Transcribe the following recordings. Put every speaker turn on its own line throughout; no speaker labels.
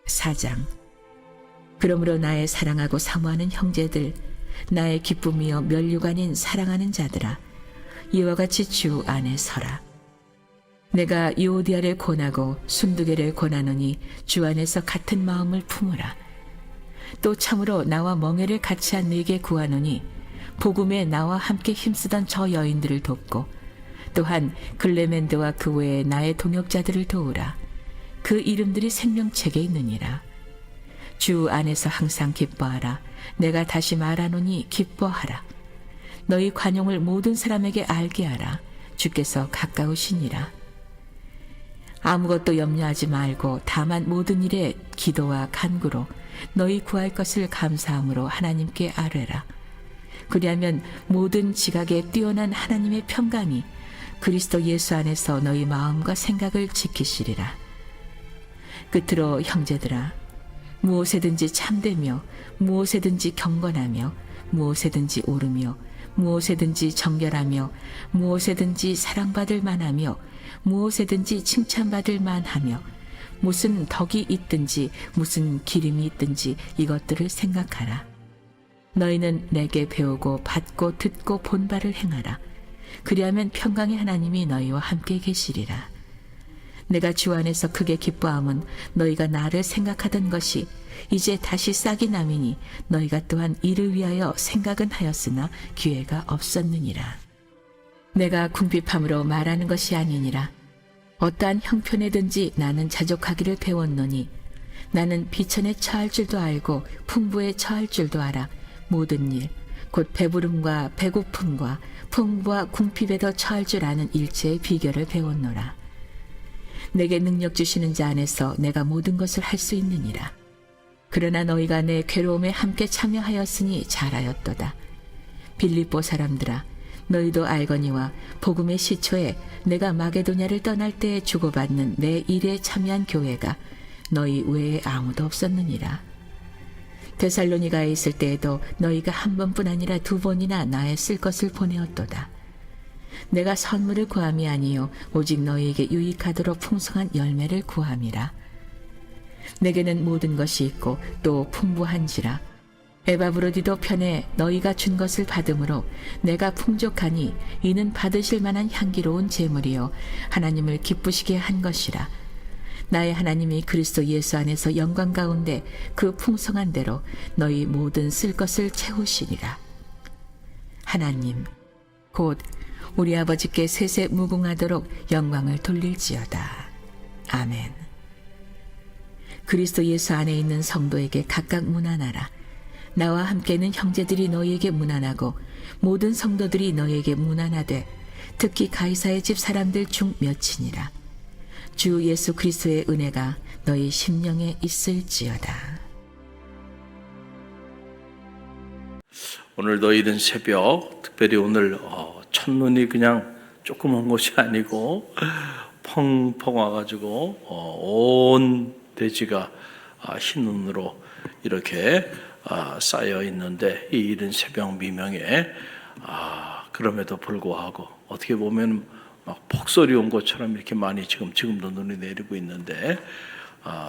4장. 그러므로 나의 사랑하고 사모하는 형제들, 나의 기쁨이여 면류가 아닌 사랑하는 자들아, 이와 같이 주 안에 서라. 내가 유오디아를 권하고 순두개를 권하노니 주 안에서 같은 마음을 품으라. 또 참으로 나와 멍에를 같이 한 네게 구하노니 복음에 나와 함께 힘쓰던 저 여인들을 돕고 또한 글레멘드와 그 외에 나의 동역자들을 도우라. 그 이름들이 생명책에 있느니라. 주 안에서 항상 기뻐하라. 내가 다시 말하노니 기뻐하라. 너희 관용을 모든 사람에게 알게 하라. 주께서 가까우시니라. 아무것도 염려하지 말고 다만 모든 일에 기도와 간구로 너희 구할 것을 감사함으로 하나님께 아뢰라. 그리하면 모든 지각에 뛰어난 하나님의 평강이 그리스도 예수 안에서 너희 마음과 생각을 지키시리라. 끝으로 형제들아, 무엇에든지 참되며 무엇에든지 경건하며 무엇에든지 옳으며 무엇에든지 정결하며 무엇에든지 사랑받을 만하며 무엇에든지 칭찬받을 만하며 무슨 덕이 있든지 무슨 기림이 있든지 이것들을 생각하라. 너희는 내게 배우고 받고 듣고 본 바를 행하라. 그리하면 평강의 하나님이 너희와 함께 계시리라. 내가 주 안에서 크게 기뻐함은 너희가 나를 생각하던 것이 이제 다시 싹이 남이니 너희가 또한 이를 위하여 생각은 하였으나 기회가 없었느니라. 내가 궁핍함으로 말하는 것이 아니니라. 어떠한 형편에든지 나는 자족하기를 배웠노니 나는 비천에 처할 줄도 알고 풍부에 처할 줄도 알아. 모든 일 곧 배부름과 배고픔과 풍부와 궁핍에도 처할 줄 아는 일체의 비결을 배웠노라. 내게 능력 주시는 자 안에서 내가 모든 것을 할 수 있느니라. 그러나 너희가 내 괴로움에 함께 참여하였으니 잘하였도다. 빌립보 사람들아, 너희도 알거니와 복음의 시초에 내가 마게도냐를 떠날 때에 주고받는 내 일에 참여한 교회가 너희 외에 아무도 없었느니라. 데살로니가에 있을 때에도 너희가 한 번뿐 아니라 두 번이나 나의 쓸 것을 보내었도다. 내가 선물을 구함이 아니요 오직 너희에게 유익하도록 풍성한 열매를 구함이라. 내게는 모든 것이 있고 또 풍부한지라. 에바브로디도 편에 너희가 준 것을 받음으로 내가 풍족하니 이는 받으실 만한 향기로운 제물이요 하나님을 기쁘시게 한 것이라. 나의 하나님이 그리스도 예수 안에서 영광 가운데 그 풍성한 대로 너희 모든 쓸 것을 채우시리라. 하나님 곧 우리 아버지께 세세 무궁하도록 영광을 돌릴지어다. 아멘. 그리스도 예수 안에 있는 성도에게 각각 문안하라. 나와 함께는 형제들이 너희에게 문안하고 모든 성도들이 너희에게 문안하되 특히 가이사의 집 사람들 중 몇이니라. 주 예수 그리스도의 은혜가 너희 심령에 있을지어다.
오늘도 이른 새벽, 특별히 오늘 첫눈이 그냥 조금 온 것이 아니고 펑펑 와가지고 온 대지가 흰 눈으로 이렇게 쌓여 있는데, 이 이른 새벽 미명에 그럼에도 불구하고 어떻게 보면 막 폭설이 온 것처럼 이렇게 많이 지금도 눈이 내리고 있는데,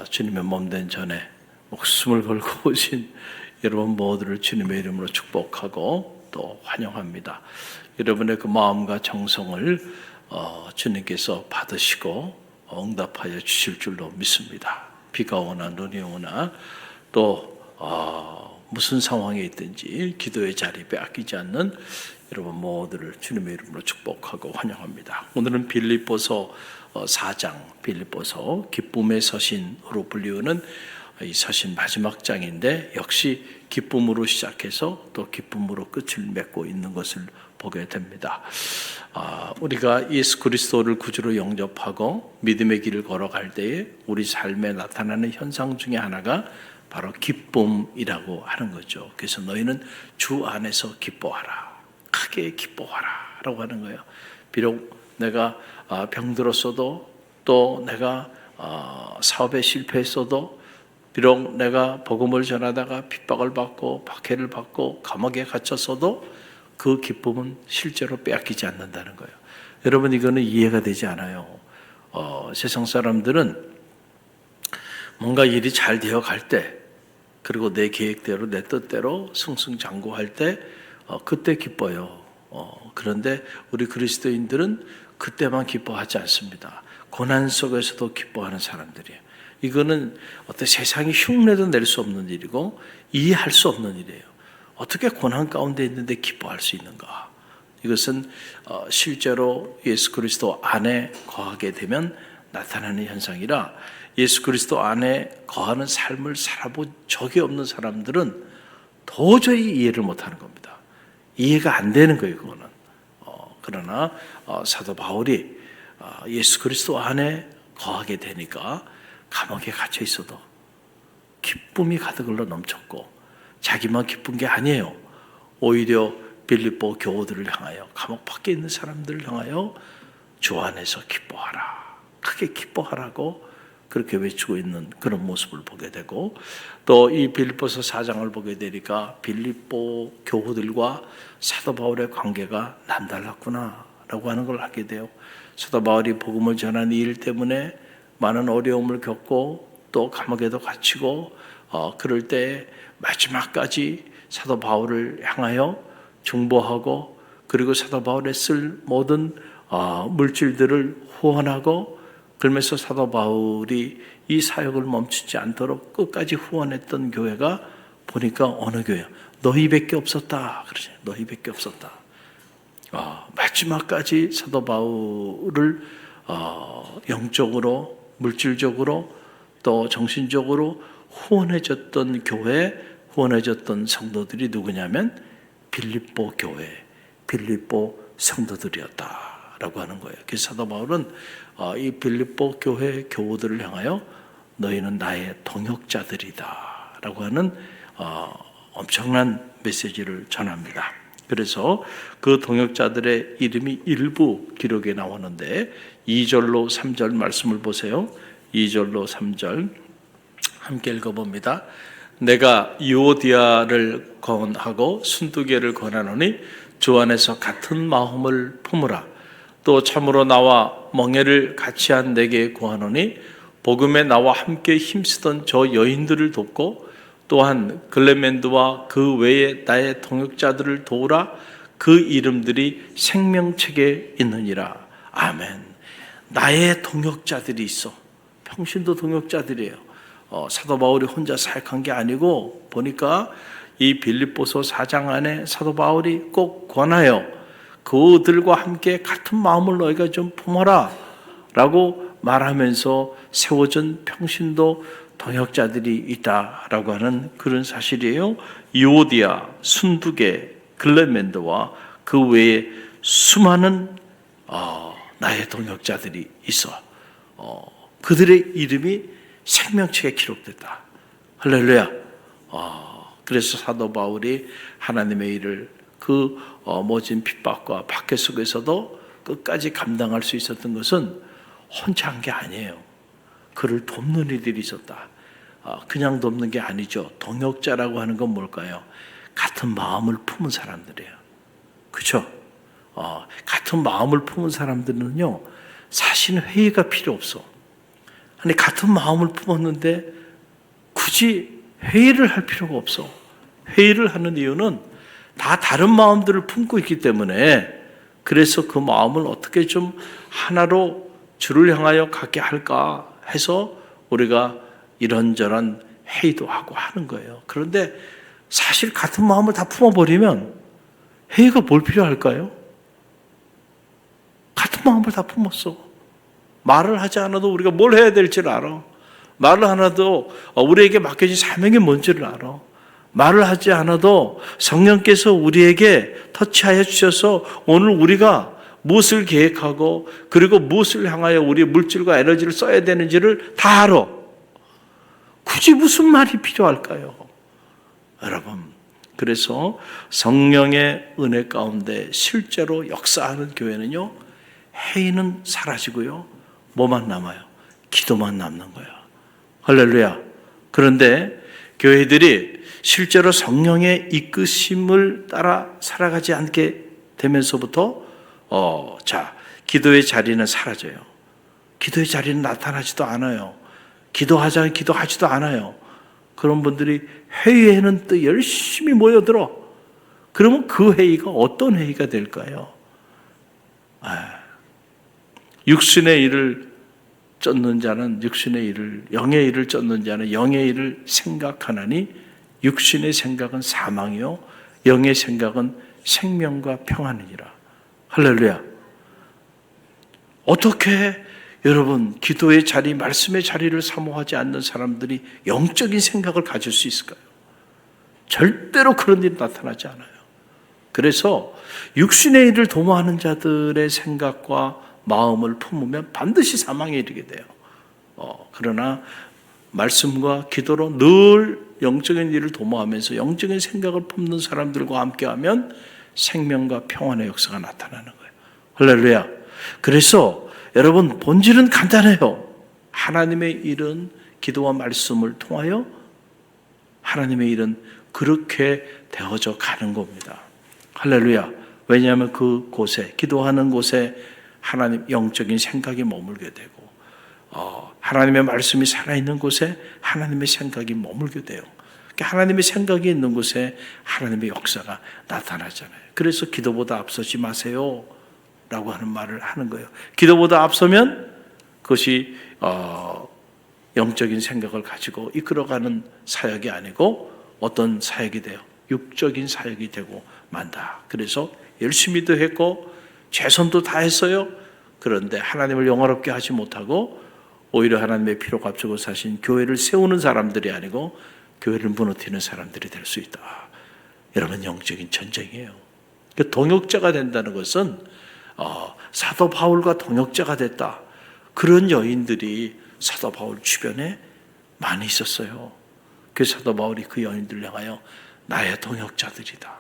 주님의 몸된 전에 목숨을 걸고 오신 여러분 모두를 주님의 이름으로 축복하고 또 환영합니다. 여러분의 그 마음과 정성을 주님께서 받으시고 응답하여 주실 줄로 믿습니다. 비가 오나 눈이 오나 또 무슨 상황에 있든지 기도의 자리 빼앗기지 않는 여러분 모두를 주님의 이름으로 축복하고 환영합니다. 오늘은 빌립보서 4장, 빌립보서 기쁨의 서신으로 불리우는 이 서신 마지막 장인데, 역시 기쁨으로 시작해서 또 기쁨으로 끝을 맺고 있는 것을 보게 됩니다. 우리가 예수 그리스도를 구주로 영접하고 믿음의 길을 걸어갈 때에 우리 삶에 나타나는 현상 중에 하나가 바로 기쁨이라고 하는 거죠. 그래서 너희는 주 안에서 기뻐하라, 크게 기뻐하라 라고 하는 거예요. 비록 내가 병들었어도, 또 내가 사업에 실패했어도, 비록 내가 복음을 전하다가 핍박을 받고 박해를 받고 감옥에 갇혔어도 그 기쁨은 실제로 빼앗기지 않는다는 거예요. 여러분, 이거는 이해가 되지 않아요. 세상 사람들은 뭔가 일이 잘 되어 갈 때, 그리고 내 계획대로 내 뜻대로 승승장구할 때 그때 기뻐요. 그런데 우리 그리스도인들은 그때만 기뻐하지 않습니다. 고난 속에서도 기뻐하는 사람들이에요. 이거는 어떤 세상이 흉내도 낼 수 없는 일이고 이해할 수 없는 일이에요. 어떻게 고난 가운데 있는데 기뻐할 수 있는가? 이것은 실제로 예수 그리스도 안에 거하게 되면 나타나는 현상이라, 예수 그리스도 안에 거하는 삶을 살아본 적이 없는 사람들은 도저히 이해를 못하는 겁니다. 이해가 안 되는 거예요, 그거는. 그러나 사도 바울이 예수 그리스도 안에 거하게 되니까 감옥에 갇혀 있어도 기쁨이 가득 흘러 넘쳤고, 자기만 기쁜 게 아니에요. 오히려 빌립보 교우들을 향하여, 감옥 밖에 있는 사람들을 향하여 주 안에서 기뻐하라, 크게 기뻐하라고 그렇게 외치고 있는 그런 모습을 보게 되고, 또 이 빌립보서 4장을 보게 되니까 빌립보 교우들과 사도 바울의 관계가 남달랐구나라고 하는 걸 알게 돼요. 사도 바울이 복음을 전하는 일 때문에 많은 어려움을 겪고 또 감옥에도 갇히고, 그럴 때 마지막까지 사도 바울을 향하여 중보하고, 그리고 사도 바울의 쓸 모든 물질들을 후원하고, 그러면서 사도 바울이 이 사역을 멈추지 않도록 끝까지 후원했던 교회가 보니까 어느 교회야? 너희밖에 없었다. 그러죠. 너희밖에 없었다. 마지막까지 사도 바울을 영적으로, 물질적으로, 또 정신적으로 후원해줬던 교회, 후원해줬던 성도들이 누구냐면 빌립보 교회, 빌립보 성도들이었다라고 하는 거예요. 그래서 사도 바울은 이 빌립보 교회 교우들을 향하여 너희는 나의 동역자들이다라고 하는 엄청난 메시지를 전합니다. 그래서 그 동역자들의 이름이 일부 기록에 나오는데 2절로 3절 말씀을 보세요. 2절로 3절 함께 읽어봅니다. 내가 유오디아를 권하고 순두계를 권하노니 주 안에서 같은 마음을 품으라. 또 참으로 나와 멍에를 같이 한 내게 구하노니 복음에 나와 함께 힘쓰던 저 여인들을 돕고, 또한 글레멘드와 그 외에 나의 동역자들을 도우라. 그 이름들이 생명책에 있느니라. 아멘. 나의 동역자들이 있어. 평신도 동역자들이에요. 사도 바울이 혼자 사역한 게 아니고, 보니까 이 빌립보서 4장 안에 사도 바울이 꼭 권하여 그들과 함께 같은 마음을 너희가 좀 품어라 라고 말하면서 세워진 평신도 동역자들이 있다라고 하는 그런 사실이에요. 유오디아, 순두계, 글레멘드와 그 외에 수많은 나의 동역자들이 있어. 그들의 이름이 생명책에 기록됐다. 할렐루야. 그래서 사도 바울이 하나님의 일을 그 모진 핍박과 박해 속에서도 끝까지 감당할 수 있었던 것은 혼자 한 게 아니에요. 그를 돕는 이들이 있었다. 그냥 돕는 게 아니죠. 동역자라고 하는 건 뭘까요? 같은 마음을 품은 사람들이에요. 그렇죠? 같은 마음을 품은 사람들은요, 사실 회의가 필요 없어. 아니, 같은 마음을 품었는데 굳이 회의를 할 필요가 없어. 회의를 하는 이유는 다 다른 마음들을 품고 있기 때문에, 그래서 그 마음을 어떻게 좀 하나로 주를 향하여 갖게 할까 해서 우리가 이런저런 회의도 하고 하는 거예요. 그런데 사실 같은 마음을 다 품어버리면 회의가 뭘 필요할까요? 같은 마음을 다 품었어. 말을 하지 않아도 우리가 뭘 해야 될지를 알아. 말을 하나도 우리에게 맡겨진 사명이 뭔지를 알아. 말을 하지 않아도 성령께서 우리에게 터치하여 주셔서 오늘 우리가 무엇을 계획하고, 그리고 무엇을 향하여 우리의 물질과 에너지를 써야 되는지를 다 알아. 굳이 무슨 말이 필요할까요? 여러분, 그래서 성령의 은혜 가운데 실제로 역사하는 교회는요, 회의는 사라지고요, 뭐만 남아요? 기도만 남는 거예요. 할렐루야. 그런데 교회들이 실제로 성령의 이끄심을 따라 살아가지 않게 되면서부터 기도의 자리는 사라져요. 기도의 자리는 나타나지도 않아요. 기도하지도 않아요. 그런 분들이 회의에는 또 열심히 모여들어. 그러면 그 회의가 어떤 회의가 될까요? 육신의 일을 쫓는 자는 육신의 일을, 영의 일을 쫓는 자는 영의 일을 생각하나니 육신의 생각은 사망이요 영의 생각은 생명과 평안이니라. 할렐루야. 어떻게 여러분 기도의 자리, 말씀의 자리를 사모하지 않는 사람들이 영적인 생각을 가질 수 있을까요? 절대로 그런 일이 나타나지 않아요. 그래서 육신의 일을 도모하는 자들의 생각과 마음을 품으면 반드시 사망에 이르게 돼요. 그러나 말씀과 기도로 늘 영적인 일을 도모하면서 영적인 생각을 품는 사람들과 함께하면 생명과 평안의 역사가 나타나는 거예요. 할렐루야. 그래서 여러분 본질은 간단해요. 하나님의 일은 기도와 말씀을 통하여 하나님의 일은 그렇게 되어져 가는 겁니다. 할렐루야. 왜냐하면 그곳에 기도하는 곳에 하나님 영적인 생각이 머물게 되고 하나님의 말씀이 살아있는 곳에 하나님의 생각이 머물게 돼요. 하나님의 생각이 있는 곳에 하나님의 역사가 나타나잖아요. 그래서 기도보다 앞서지 마세요 라고 하는 말을 하는 거예요. 기도보다 앞서면 그것이 영적인 생각을 가지고 이끌어가는 사역이 아니고 어떤 사역이 돼요? 육적인 사역이 되고 만다. 그래서 열심히도 했고 최선도 다했어요. 그런데 하나님을 영화롭게 하지 못하고 오히려 하나님의 피로 값주고 사신 교회를 세우는 사람들이 아니고 교회를 무너뜨리는 사람들이 될 수 있다. 여러분 영적인 전쟁이에요. 동역자가 된다는 것은 사도 바울과 동역자가 됐다. 그런 여인들이 사도 바울 주변에 많이 있었어요. 그 사도 바울이 그 여인들을 향하여 나의 동역자들이다.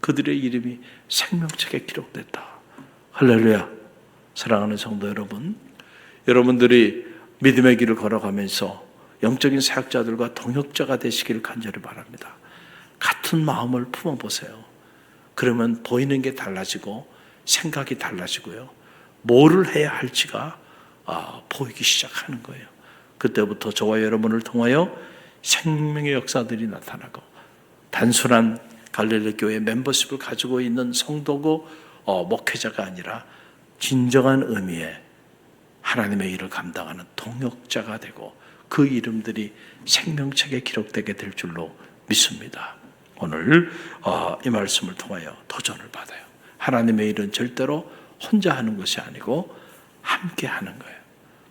그들의 이름이 생명책에 기록됐다. 할렐루야. 사랑하는 성도 여러분, 여러분들이 믿음의 길을 걸어가면서 영적인 사역자들과 동역자가 되시기를 간절히 바랍니다. 같은 마음을 품어보세요. 그러면 보이는 게 달라지고 생각이 달라지고요. 뭐를 해야 할지가 보이기 시작하는 거예요. 그때부터 저와 여러분을 통하여 생명의 역사들이 나타나고 단순한 갈릴리 교회 멤버십을 가지고 있는 성도고 목회자가 아니라 진정한 의미의 하나님의 일을 감당하는 동역자가 되고 그 이름들이 생명책에 기록되게 될 줄로 믿습니다. 오늘 이 말씀을 통하여 도전을 받아요. 하나님의 일은 절대로 혼자 하는 것이 아니고 함께 하는 거예요.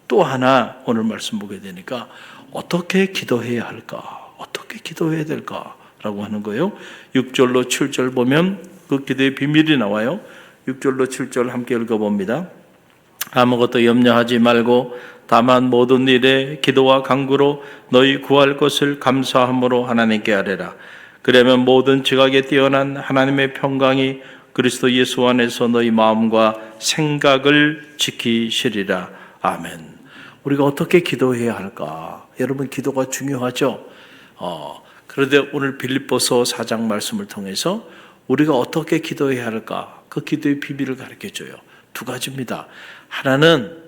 또 하나 오늘 말씀 보게 되니까 어떻게 기도해야 할까? 어떻게 기도해야 될까라고 하는 거예요. 6절로 7절 보면 그 기도의 비밀이 나와요. 6절로 7절 함께 읽어봅니다. 아무것도 염려하지 말고 다만 모든 일에 기도와 간구로 너희 구할 것을 감사함으로 하나님께 아뢰라. 그러면 모든 지각에 뛰어난 하나님의 평강이 그리스도 예수 안에서 너희 마음과 생각을 지키시리라. 아멘. 우리가 어떻게 기도해야 할까? 여러분 기도가 중요하죠. 그런데 오늘 빌립보서 4장 말씀을 통해서 우리가 어떻게 기도해야 할까? 그 기도의 비밀을 가르쳐줘요. 두 가지입니다. 하나는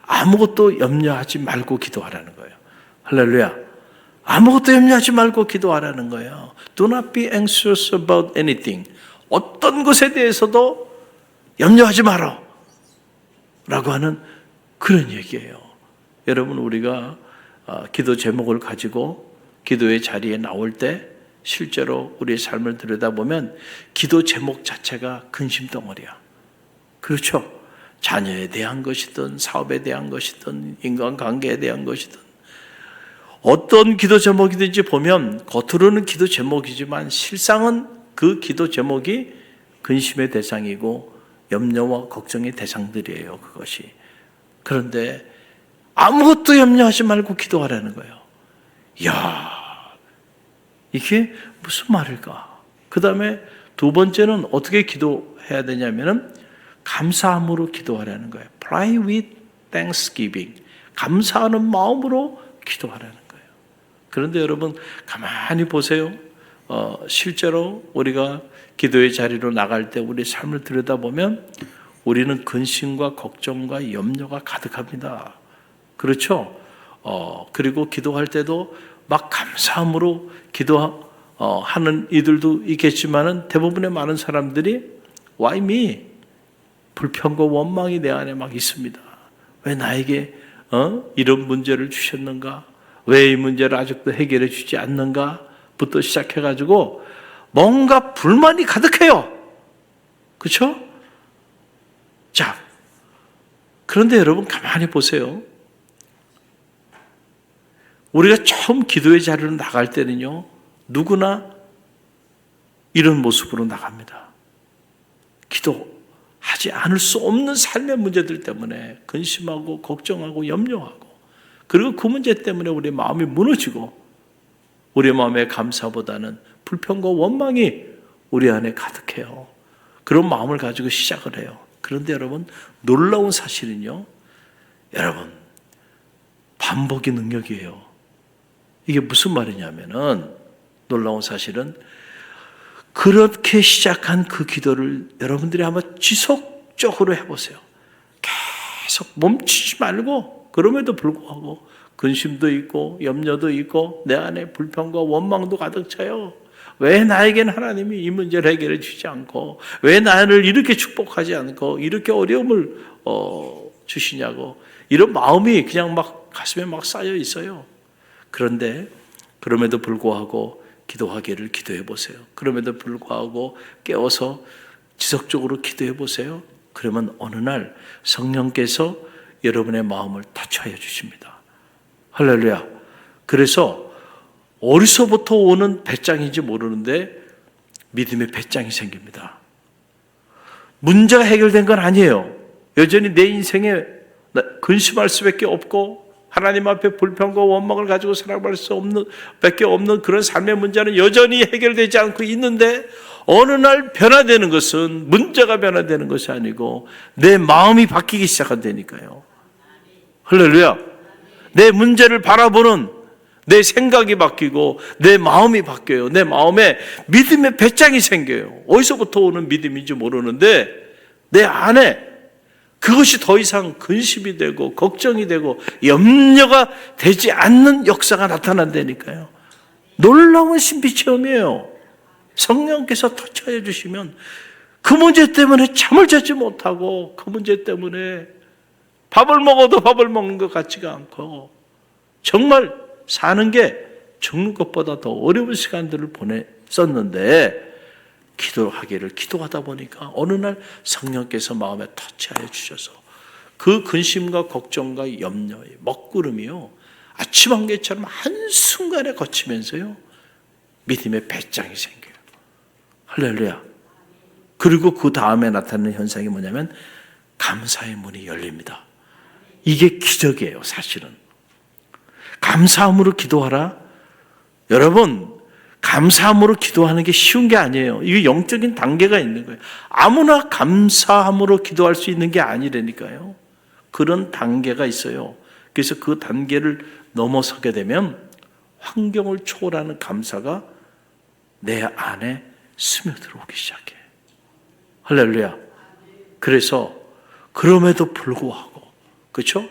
아무것도 염려하지 말고 기도하라는 거예요. 할렐루야. 아무것도 염려하지 말고 기도하라는 거예요. Do not be anxious about anything. 어떤 것에 대해서도 염려하지 마라 라고 하는 그런 얘기예요. 여러분 우리가 기도 제목을 가지고 기도의 자리에 나올 때 실제로 우리의 삶을 들여다보면 기도 제목 자체가 근심덩어리야. 그렇죠? 자녀에 대한 것이든 사업에 대한 것이든 인간관계에 대한 것이든 어떤 기도 제목이든지 보면 겉으로는 기도 제목이지만 실상은 그 기도 제목이 근심의 대상이고 염려와 걱정의 대상들이에요. 그것이. 그런데 아무것도 염려하지 말고 기도하라는 거예요. 이야, 이게 무슨 말일까? 그 다음에 두 번째는 어떻게 기도해야 되냐면은 감사함으로 기도하라는 거예요. Pray with thanksgiving. 감사하는 마음으로 기도하라는 거예요. 그런데 여러분 가만히 보세요. 실제로 우리가 기도의 자리로 나갈 때 우리 삶을 들여다보면 우리는 근심과 걱정과 염려가 가득합니다. 그렇죠? 그리고 기도할 때도 막 감사함으로 기도하는 이들도 있겠지만은 대부분의 많은 사람들이 Why me? 불평과 원망이 내 안에 막 있습니다. 왜 나에게 이런 문제를 주셨는가? 왜 이 문제를 아직도 해결해 주지 않는가?부터 시작해가지고 뭔가 불만이 가득해요. 그렇죠? 자, 그런데 여러분 가만히 보세요. 우리가 처음 기도의 자리로 나갈 때는요, 누구나 이런 모습으로 나갑니다. 기도하지 않을 수 없는 삶의 문제들 때문에 근심하고 걱정하고 염려하고, 그리고 그 문제 때문에 우리 마음이 무너지고 우리 마음의 감사보다는 불평과 원망이 우리 안에 가득해요. 그런 마음을 가지고 시작을 해요. 그런데 여러분, 놀라운 사실은요, 여러분, 반복의 능력이에요. 이게 무슨 말이냐면은, 놀라운 사실은 그렇게 시작한 그 기도를 여러분들이 한번 지속적으로 해보세요. 계속 멈추지 말고, 그럼에도 불구하고 근심도 있고 염려도 있고 내 안에 불평과 원망도 가득 차요. 왜 나에겐 하나님이 이 문제를 해결해 주지 않고, 왜 나를 이렇게 축복하지 않고 이렇게 어려움을 주시냐고, 이런 마음이 그냥 막 가슴에 막 쌓여 있어요. 그런데 그럼에도 불구하고 기도하기를 기도해 보세요. 그럼에도 불구하고 깨워서 지속적으로 기도해 보세요. 그러면 어느 날 성령께서 여러분의 마음을 터치하여 주십니다. 할렐루야. 그래서 어디서부터 오는 배짱인지 모르는데 믿음의 배짱이 생깁니다. 문제가 해결된 건 아니에요. 여전히 내 인생에 근심할 수밖에 없고 하나님 앞에 불평과 원망을 가지고 살아갈 수 밖에 없는 그런 삶의 문제는 여전히 해결되지 않고 있는데, 어느 날 변화되는 것은 문제가 변화되는 것이 아니고 내 마음이 바뀌기 시작한다니까요. 할렐루야. 내 문제를 바라보는 내 생각이 바뀌고 내 마음이 바뀌어요. 내 마음에 믿음의 배짱이 생겨요. 어디서부터 오는 믿음인지 모르는데 내 안에 그것이 더 이상 근심이 되고 걱정이 되고 염려가 되지 않는 역사가 나타난다니까요. 놀라운 신비체험이에요. 성령께서 터치해 주시면 그 문제 때문에 잠을 자지 못하고, 그 문제 때문에 밥을 먹어도 밥을 먹는 것 같지가 않고, 정말 사는 게 죽는 것보다 더 어려운 시간들을 보냈었는데, 기도하다 보니까 어느 날 성령께서 마음에 터치하여 주셔서 그 근심과 걱정과 염려의 먹구름이요, 아침 안개처럼 한순간에 거치면서요 믿음의 배짱이 생겨요. 할렐루야. 그리고 그 다음에 나타나는 현상이 뭐냐면 감사의 문이 열립니다. 이게 기적이에요. 사실은 감사함으로 기도하라. 여러분, 감사함으로 기도하는 게 쉬운 게 아니에요. 이게 영적인 단계가 있는 거예요. 아무나 감사함으로 기도할 수 있는 게 아니라니까요. 그런 단계가 있어요. 그래서 그 단계를 넘어서게 되면 환경을 초월하는 감사가 내 안에 스며들어오기 시작해. 할렐루야. 그래서 그럼에도 불구하고, 그렇죠?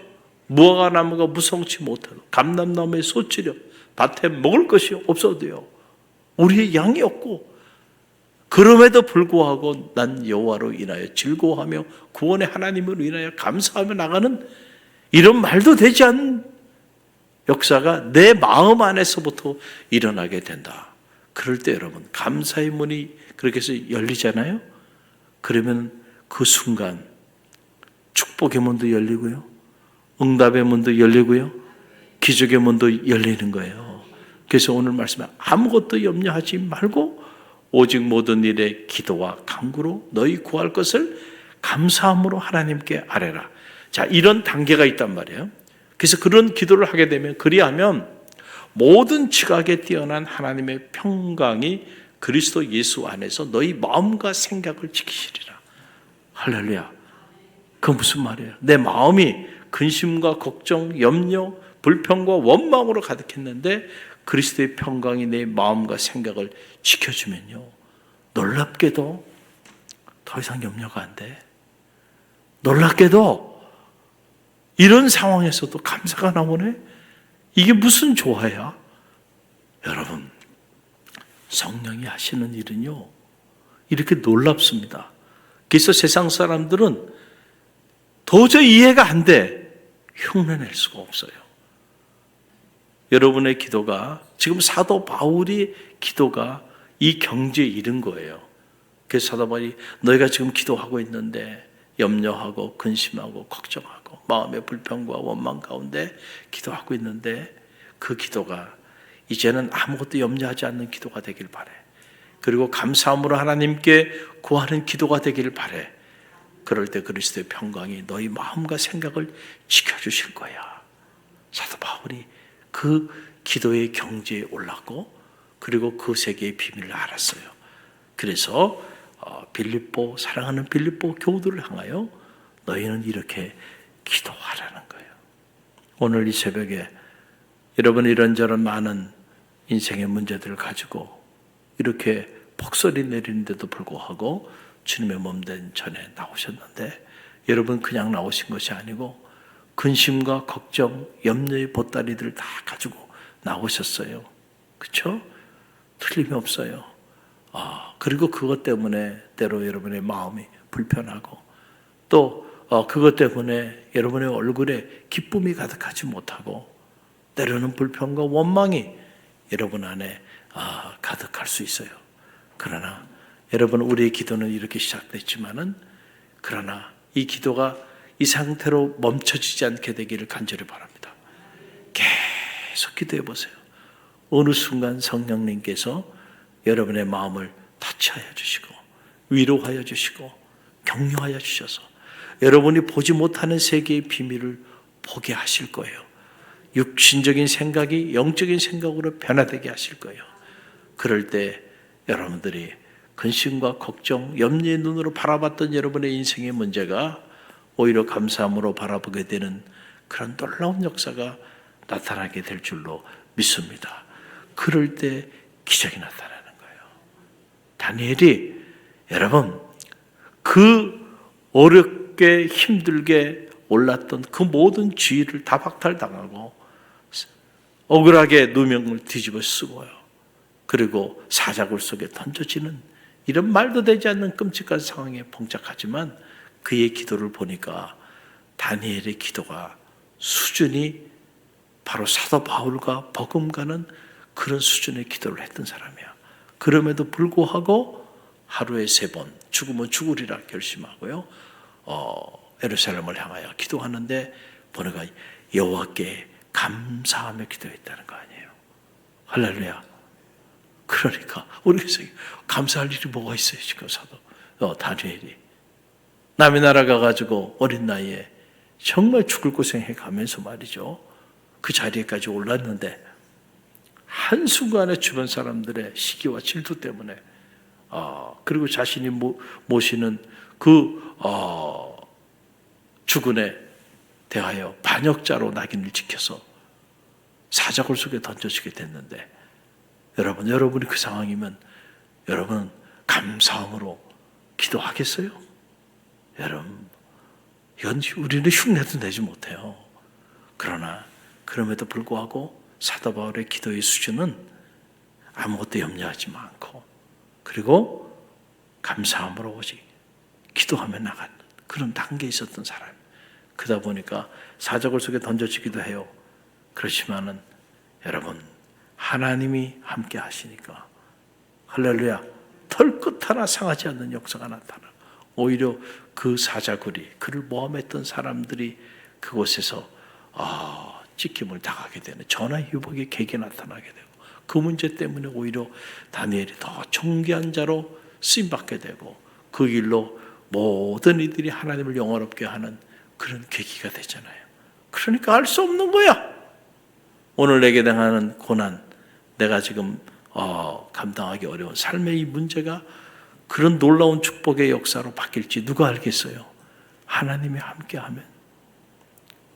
무화과 나무가 무성치 못하고 감람나무에 솟으려 밭에 먹을 것이 없어도요, 우리의 양이 없고, 그럼에도 불구하고 난 여호와로 인하여 즐거워하며 구원의 하나님으로 인하여 감사하며 나가는 이런 말도 되지 않는 역사가 내 마음 안에서부터 일어나게 된다. 그럴 때 여러분, 감사의 문이 그렇게 해서 열리잖아요. 그러면 그 순간 축복의 문도 열리고요, 응답의 문도 열리고요, 기적의 문도 열리는 거예요. 그래서 오늘 말씀에 아무것도 염려하지 말고 오직 모든 일에 기도와 간구로 너희 구할 것을 감사함으로 하나님께 아뢰라. 자, 이런 단계가 있단 말이에요. 그래서 그런 기도를 하게 되면, 그리하면 모든 지각에 뛰어난 하나님의 평강이 그리스도 예수 안에서 너희 마음과 생각을 지키시리라. 할렐루야. 그건 무슨 말이에요? 내 마음이 근심과 걱정, 염려, 불평과 원망으로 가득했는데 그리스도의 평강이 내 마음과 생각을 지켜주면요, 놀랍게도 더 이상 염려가 안 돼. 놀랍게도 이런 상황에서도 감사가 나오네. 이게 무슨 조화야? 여러분, 성령이 하시는 일은요, 이렇게 놀랍습니다. 그래서 세상 사람들은 도저히 이해가 안 돼. 흉내낼 수가 없어요. 여러분의 기도가, 지금 사도 바울이 기도가 이 경지에 이른 거예요. 그래서 사도 바울이 너희가 지금 기도하고 있는데 염려하고 근심하고 걱정하고 마음의 불평과 원망 가운데 기도하고 있는데 그 기도가 이제는 아무것도 염려하지 않는 기도가 되길 바래. 그리고 감사함으로 하나님께 구하는 기도가 되길 바래. 그럴 때 그리스도의 평강이 너희 마음과 생각을 지켜주실 거야. 사도 바울이 그 기도의 경지에 올랐고 그리고 그 세계의 비밀을 알았어요. 그래서 빌립보, 사랑하는 빌립보 교우들을 향하여 너희는 이렇게 기도하라는 거예요. 오늘 이 새벽에 여러분 이런저런 많은 인생의 문제들을 가지고 이렇게 폭설이 내리는데도 불구하고 주님의 몸된 전에 나오셨는데 여러분 그냥 나오신 것이 아니고 근심과 걱정, 염려의 보따리들 다 가지고 나오셨어요. 그렇죠? 틀림이 없어요. 그리고 그것 때문에 때로 여러분의 마음이 불편하고 또 그것 때문에 여러분의 얼굴에 기쁨이 가득하지 못하고 때로는 불평과 원망이 여러분 안에 가득할 수 있어요. 그러나 여러분 우리의 기도는 이렇게 시작됐지만은 그러나 이 기도가 이 상태로 멈춰지지 않게 되기를 간절히 바랍니다. 계속 기도해 보세요. 어느 순간 성령님께서 여러분의 마음을 터치하여 주시고 위로하여 주시고 격려하여 주셔서 여러분이 보지 못하는 세계의 비밀을 보게 하실 거예요. 육신적인 생각이 영적인 생각으로 변화되게 하실 거예요. 그럴 때 여러분들이 근심과 걱정, 염려의 눈으로 바라봤던 여러분의 인생의 문제가 오히려 감사함으로 바라보게 되는 그런 놀라운 역사가 나타나게 될 줄로 믿습니다. 그럴 때 기적이 나타나는 거예요. 다니엘이 여러분 그 어렵게 힘들게 올랐던 그 모든 지위를 다 박탈당하고 억울하게 누명을 뒤집어 쓰고요. 그리고 사자굴 속에 던져지는 이런 말도 되지 않는 끔찍한 상황에 봉착하지만 그의 기도를 보니까 다니엘의 기도가 수준이 바로 사도 바울과 버금가는 그런 수준의 기도를 했던 사람이야. 그럼에도 불구하고 하루에 3번 죽으면 죽으리라 결심하고요. 예루살렘을 향하여 기도하는데 보니까 여호와께 감사하며 기도했다는 거 아니에요. 할렐루야. 그러니까 우리가 감사할 일이 뭐가 있어요 지금 사도 다니엘이 남의 나라 가가지고 어린 나이에 정말 죽을 고생해 가면서 말이죠. 그 자리에까지 올랐는데 한순간에 주변 사람들의 시기와 질투 때문에 그리고 자신이 모시는 그 주군에 대하여 반역자로 낙인을 찍혀서 사자굴 속에 던져지게 됐는데 여러분이 그 상황이면 여러분 감사함으로 기도하겠어요? 여러분 이건 우리는 흉내도 내지 못해요. 그러나 그럼에도 불구하고 사도 바울의 기도의 수준은 아무것도 염려하지 않고 그리고 감사함으로 오직 기도하며 나가는 그런 단계에 있었던 사람. 그러다 보니까 사자굴 속에 던져지기도 해요. 그렇지만은 여러분 하나님이 함께 하시니까 할렐루야 털끝 하나 상하지 않는 역사가 나타나. 오히려 그 사자굴이 그를 모함했던 사람들이 그곳에서 찍힘을 당하게 되는 전화위복의 계기가 나타나게 되고 그 문제 때문에 오히려 다니엘이 더 존귀한 자로 쓰임받게 되고 그 길로 모든 이들이 하나님을 영화롭게 하는 그런 계기가 되잖아요. 그러니까 알 수 없는 거야. 오늘 내게 당하는 고난, 내가 지금 감당하기 어려운 삶의 이 문제가 그런 놀라운 축복의 역사로 바뀔지 누가 알겠어요? 하나님이 함께하면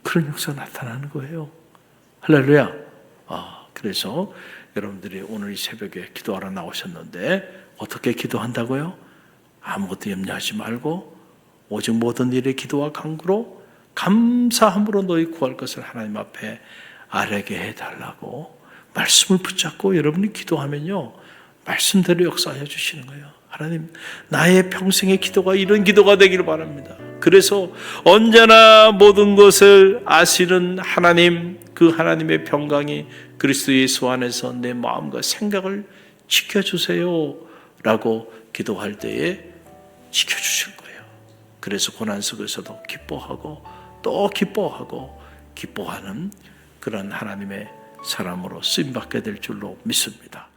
그런 역사가 나타나는 거예요. 할렐루야. 그래서 여러분들이 오늘 이 새벽에 기도하러 나오셨는데 어떻게 기도한다고요? 아무것도 염려하지 말고 오직 모든 일에 기도와 간구로 감사함으로 너희 구할 것을 하나님 앞에 아뢰게 해달라고 말씀을 붙잡고 여러분이 기도하면요, 말씀대로 역사해 주시는 거예요. 하나님, 나의 평생의 기도가 이런 기도가 되기를 바랍니다. 그래서 언제나 모든 것을 아시는 하나님, 그 하나님의 평강이 그리스도 예수 안에서 내 마음과 생각을 지켜주세요 라고 기도할 때에 지켜주실 거예요. 그래서 고난 속에서도 기뻐하고 또 기뻐하고 기뻐하는 그런 하나님의 사람으로 쓰임받게 될 줄로 믿습니다.